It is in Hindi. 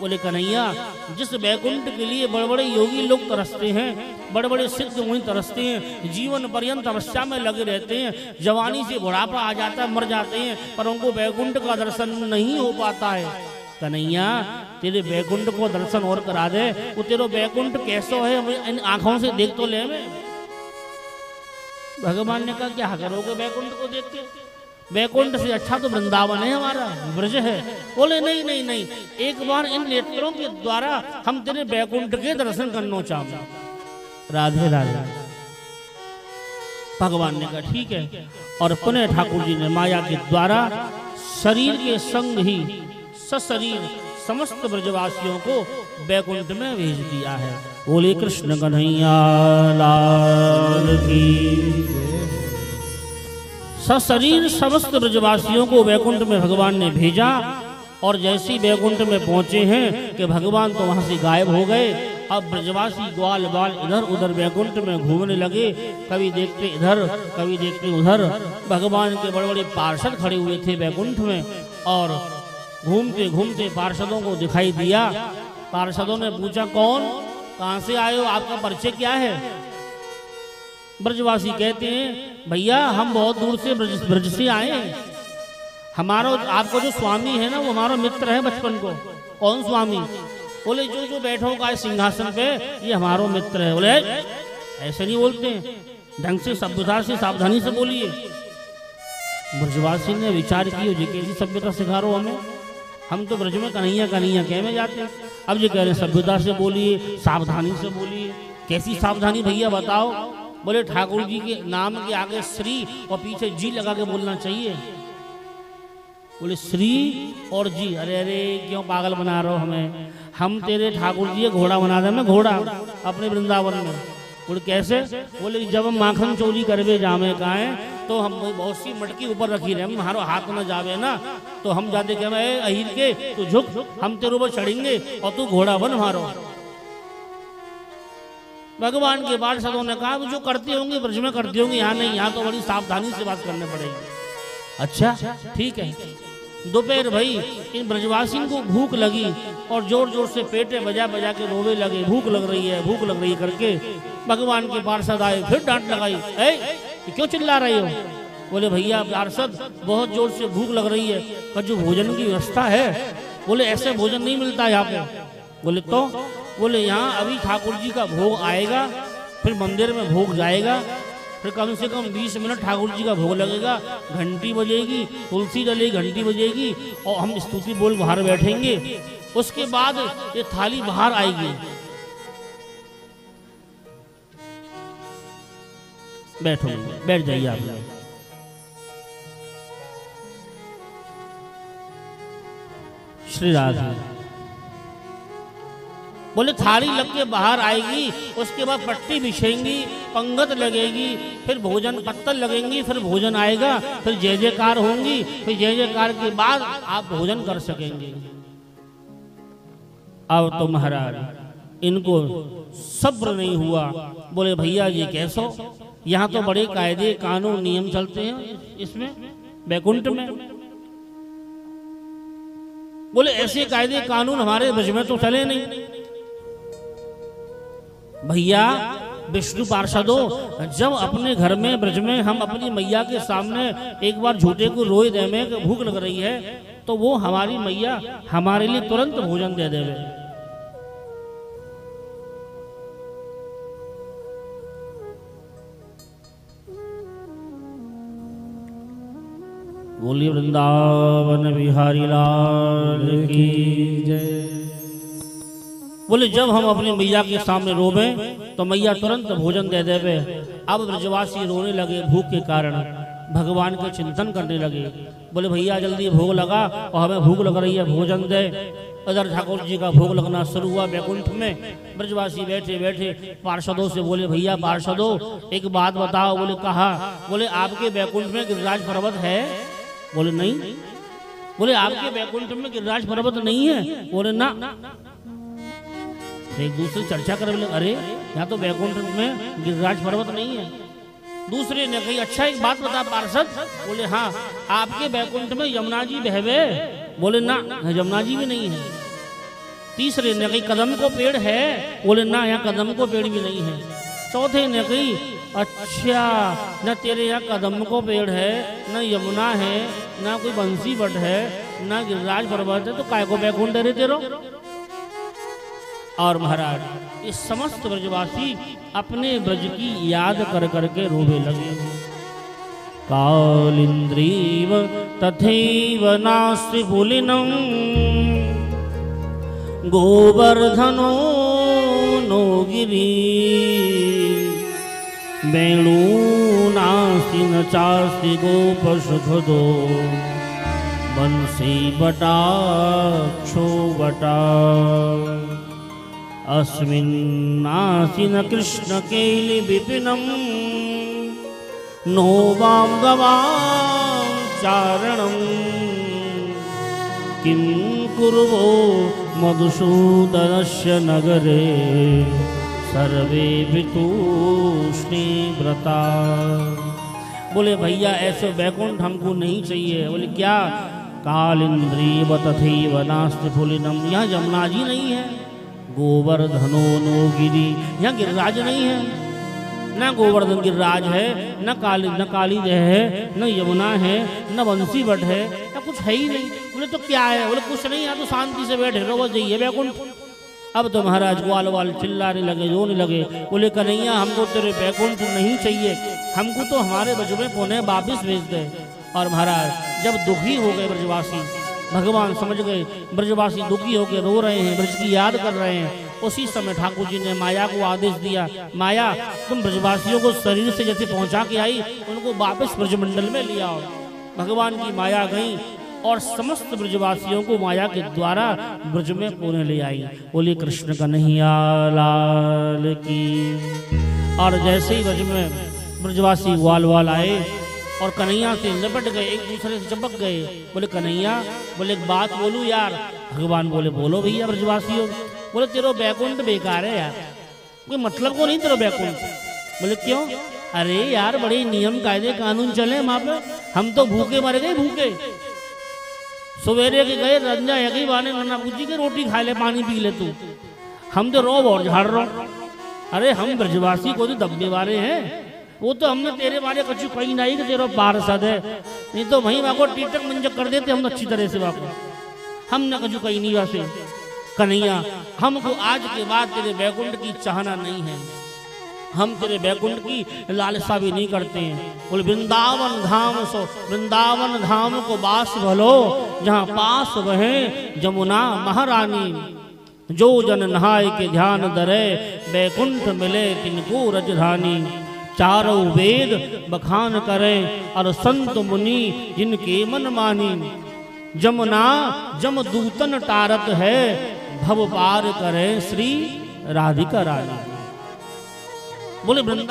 बोले कन्हैया, जिस बैकुंठ के लिए बड़े बड़े योगी लोग तरसते हैं, बड़े बड़े सिद्ध मुनि तरसते हैं, जीवन पर्यंत तपस्या में लगे रहते हैं, जवानी से बुढ़ापा आ जाता है, मर जाते हैं, पर उनको बैकुंठ का दर्शन नहीं हो पाता है। कन्हैया, तेरे बैकुंठ को दर्शन और करा दे। वो तेरा बैकुंठ कैसो है, इन आंखों से देख तो ले। मैं भगवान ने कहा, क्या करोगे बैकुंठ को देख के? बैकुंठ से अच्छा तो वृंदावन है, हमारा ब्रज है। बोले नहीं नहीं नहीं, एक बार इन नेत्रों के द्वारा हम तेरे बैकुंठ के दर्शन करना चाहते। राधे राधे। भगवान ने कहा ठीक है, और पुनः ठाकुर जी ने माया के द्वारा शरीर के संग ही सशरीर समस्त ब्रजवासियों को बैकुंठ में भेज दिया है। बोले कृष्ण कन्हैया लाल की। सशरीर समस्त ब्रजवासियों को बैकुंठ में भगवान ने भेजा, और जैसे ही बैकुंठ में पहुंचे हैं कि भगवान तो वहां से गायब हो गए। अब ब्रजवासी ग्वाल बाल इधर उधर बैकुंठ में घूमने लगे, कभी देखते इधर कभी देखते उधर। भगवान के बड़े बड़े पार्षद खड़े हुए थे बैकुंठ में, और घूमते घूमते पार्षदों को दिखाई दिया। पार्षदों ने पूछा, कौन, कहाँ से आए हो, आपका परिचय क्या है? ब्रजवासी कहते हैं, भैया हम बहुत दूर से ब्रज से आए हैं। हमारा आपका जो स्वामी है ना, वो हमारा मित्र है बचपन को। कौन स्वामी? बोले जो बैठा होगा सिंहासन पे, ये हमारा मित्र है। बोले ऐसे नहीं बोलते, ढंग से सभ्यता से सावधानी से बोलिए। ब्रजवासी ने विचार किया, जी कैसी सभ्यता सिखा रहे हो हमें, हम तो ब्रज में कन्हैया कन्हैया कह में जाते हैं, अब ये कह रहे सभ्यता से बोलिए, सावधानी से बोलिए। कैसी सावधानी भैया बताओ? बोले ठाकुर जी के नाम के आगे श्री और पीछे जी लगा के बोलना चाहिए। बोले श्री और जी, अरे अरे क्यों पागल बना रहे हो हमें, हम तेरे ठाकुर जी घोड़ा बना दे, मैं घोड़ा अपने वृंदावन में। बोले कैसे? बोले जब हम माखन चोरी करवे जामे का है, तो हम बहुत सी मटकी ऊपर रखी रहे, हमारा हाथ न जावे ना, तो हम जाते क्या अहिर के तू झुक, हम तेरे ऊपर चढ़ेंगे और तू घोड़ा बन हमारो। भगवान के पार्षदों ने कहा, जो करते होंगे ब्रज में करते होंगे, यहाँ नहीं, यहाँ तो बड़ी सावधानी से बात करनी पड़ेगी। अच्छा ठीक है। दोपहर भई, इन ब्रजवासियों को भूख लगी और जोर जोर से पेटे बजा बजा के रोवे लगे, भूख लग रही है भूख लग रही है करके। भगवान के पार्षद आए, फिर डांट लगाई, क्यों चिल्ला रहे हो? बोले भैया पार्षद बहुत जोर से भूख लग रही है, पर जो भोजन की व्यवस्था है, बोले ऐसे भोजन नहीं मिलता यहाँ पे। बोले तो? बोले यहाँ अभी ठाकुर जी का भोग आएगा, फिर मंदिर में भोग जाएगा, फिर कम से कम 20 मिनट ठाकुर जी का भोग लगेगा, घंटी बजेगी, तुलसी डलेगी, घंटी बजेगी, और हम स्तुति बोल बाहर बैठेंगे। उसके बाद ये थाली बाहर आएगी। बैठो, बैठ जाइए आप। श्री राधा। बोले थाली लग के बाहर आएगी, उसके बाद पट्टी बिछेंगी, पंगत लगेगी, फिर भोजन पत्तल लगेंगी, फिर भोजन आएगा, फिर जय जयकार होंगी, फिर जय जयकार के बाद आप भोजन कर सकेंगे। अब तो महाराज इनको सब्र नहीं हुआ। बोले भैया ये कैसो, यहाँ तो बड़े कायदे कानून नियम चलते हैं इसमें बैकुंठ में। बोले ऐसे कायदे कानून हमारे ब्रज में तो चले नहीं। भैया विष्णु पार्षदों, जब अपने घर में ब्रज में हम अपनी मैया के सामने एक बार झूठे को रोए दे में भूख लग रही है, तो वो हमारी मैया हमारे लिए तुरंत भोजन दे देवे। बोलिए वृंदावन बिहारी लाल की जय। बोले जब हम अपनी मैया के सामने रोवे तो मैया तुरंत भोजन दे देवे। अब ब्रजवासी रोने लगे भूख के कारण, भगवान के चिंतन करने लगे। बोले भैया जल्दी भोग लगा और हमें भूख लग रही है, भोजन दे। उधर ठाकुर जी का भोग लगना शुरू हुआ बैकुंठ में। ब्रजवासी बैठे बैठे पार्षदों से बोले भैया पार्षदों एक बात बताओ। बोले कहा? बोले आपके बैकुंठ में गिरिराज पर्वत है? बोले नहीं। बोले आपके बैकुंठ में गिरिराज पर्वत नहीं है? बोले ना। एक दूसरे चर्चा कर बोले अरे यहाँ तो बैकुंठ में गिरिराज पर्वत नहीं है। दूसरे ने कही अच्छा एक बात बता पार्षद। बोले हाँ आपके बैकुंठ में यमुना जी बहवे? बोले ना यमुना जी भी नहीं है। तीसरे ने कही कदम को पेड़ है, बोले ना यहाँ कदम को पेड़ भी नहीं है। चौथे ने कही अच्छा न तेरे यहाँ कदम को पेड़ है, न यमुना है, ना कोई बंसी बट है, ना गिरिराज पर्वत है, तो काय को बैकुंठ रे तेरो। और महाराज ये समस्त ब्रजवासी अपने ब्रज की याद कर करके रोवे लगे। कालिंद्रीव तथैव नास्ति पुलिनं गोवर्धनो नो गिरी वेणु नास्ति न चास्ति गोपशुखदो बंसी बटाक्षो बटा अस्मिन्नास्ति न कृष्ण केलि विपिनं नो वां गवां चारणं किं कुर्वो मधुसूदनस्य नगरे सर्वे वितूष्णी व्रता। बोले भैया ऐसे बैकुंठ हमको नहीं चाहिए। बोले क्या? कालिंद्रीव तथैव नास्ति पुलिनं, यहाँ यमुना जी नहीं है। गोवर्धनो नो गिरी, यहाँ गिरिराज नहीं है। न गोवर्धन गिरिराज है, न काली है, न यमुना है, न बंसी बट है, या कुछ है ही नहीं। बोले तो क्या है? बोले कुछ नहीं, यहाँ तो शांति से बैठे रहो, बस जाइए बैकुंठ। अब तो महाराज ग्वाल वाल चिल्लाने लगे, रोने लगे। बोले कन्हैया हमको तेरे बैकुंठ नहीं चाहिए, हमको तो हमारे ब्रज में पुनः वापिस भेज दे। और महाराज जब दुखी हो गए ब्रजवासी, भगवान समझ गए ब्रजवासी दुखी होकर रो रहे हैं, ब्रज की याद कर रहे हैं, उसी समय ठाकुर जी ने माया को आदेश दिया, माया तुम ब्रजवासियों को शरीर से जैसे पहुंचा के आई, उनको वापस ब्रजमंडल में ले आओ। भगवान की माया गई और समस्त ब्रजवासियों को माया के द्वारा ब्रज में पुनः ले आई। बोले कृष्ण कन्हैया लाल की। और जैसे ही ब्रज में ब्रजवासी ग्वाल वाल आए और कन्हैया से लिपट गए, एक दूसरे से चिपक गए। बोले कन्हैया, बोले एक बात बोलूं यार। भगवान बोले बोलो भैया ब्रजवासियों। बोले तेरो बैकुंठ बेकार है यार, कोई मतलब को नहीं तेरो बैकुंठ। बोले क्यों? अरे यार बड़े नियम कायदे कानून चले वहां पे, हम तो भूखे मर गए भूखे। सवेरे के गए रंजा यही बाने नन्ना पूजी के रोटी खा ले, पानी पी ले तू, हम तो रोब और झाड़ रहो। अरे हम ब्रजवासी को तो दब्बे वाले हैं, वो तो हमने तेरे बारे कछु कहीं नहीं कि तेरा पार्षद है, नहीं तो वहीं वहाँ को टीटक मंजक कर देते हम अच्छी तरह से। वापस हमने कछु कहीं नहीं। वैसे कन्हैया हमको आज के बाद तेरे बैकुंठ की चाहना नहीं है, हम तेरे बैकुंठ की लालसा भी नहीं करते हैं। बोले वृंदावन धाम सो, वृंदावन धाम को बास भलो, जहाँ पास वहे जमुना महारानी। जो जन नहाय के ध्यान दरे, बैकुंठ मिले तिनको रजधानी। चारों वेद बखान करें और संत मुनि जिनके मन मानी। जमुना जमदूतन टारत है, भव पार करें श्री राधिका रानी। बोले वृंदावन